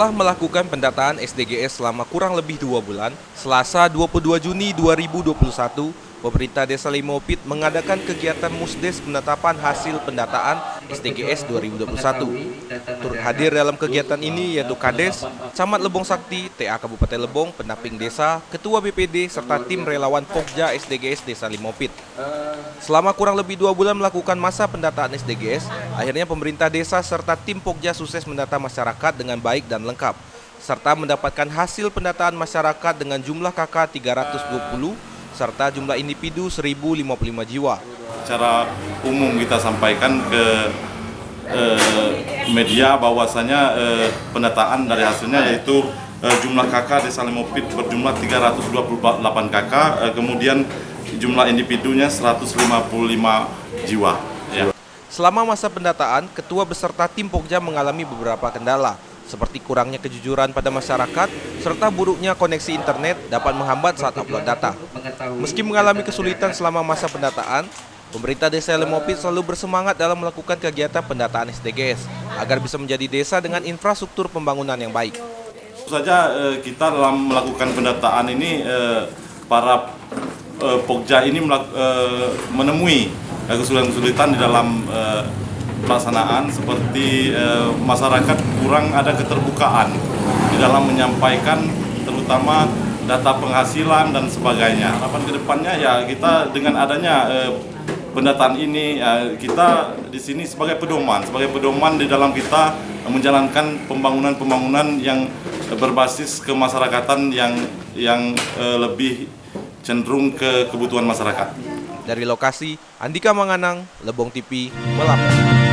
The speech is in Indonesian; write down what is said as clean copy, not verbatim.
Setelah melakukan pendataan SDGs selama kurang lebih 2 bulan, Selasa 22 Juni 2021, pemerintah Desa Limopit mengadakan kegiatan Musdes penetapan hasil pendataan SDGs 2021. Turut hadir dalam kegiatan ini yaitu Kades, Camat Lebong Sakti, TA Kabupaten Lebong, pendamping desa, Ketua BPD, serta tim relawan Pokja SDGs Desa Limopit. Selama kurang lebih 2 bulan melakukan masa pendataan SDGs, akhirnya pemerintah desa serta tim Pokja sukses mendata masyarakat dengan baik dan lengkap, serta mendapatkan hasil pendataan masyarakat dengan jumlah KK 320, serta jumlah individu 1055 jiwa. Secara umum kita sampaikan ke media bahwasanya pendataan dari hasilnya yaitu jumlah KK Desa Limopit berjumlah 328 KK, kemudian jumlah individunya 155 jiwa. Ya. Selama masa pendataan, ketua beserta tim Pokja mengalami beberapa kendala, seperti kurangnya kejujuran pada masyarakat, serta buruknya koneksi internet dapat menghambat saat upload data. Meski mengalami kesulitan selama masa pendataan, pemerintah Desa Limopit selalu bersemangat dalam melakukan kegiatan pendataan SDGs, agar bisa menjadi desa dengan infrastruktur pembangunan yang baik. Tentu saja kita dalam melakukan pendataan ini, para Pokja ini menemui kesulitan-kesulitan di dalam pelaksanaan, seperti masyarakat kurang ada keterbukaan di dalam menyampaikan terutama data penghasilan dan sebagainya. Harapan kedepannya ya kita dengan adanya pendataan ini, kita di sini sebagai pedoman di dalam kita menjalankan pembangunan yang berbasis kemasyarakatan yang lebih cenderung ke kebutuhan masyarakat. Dari lokasi, Andika Manganang, Lebong TV, melapor.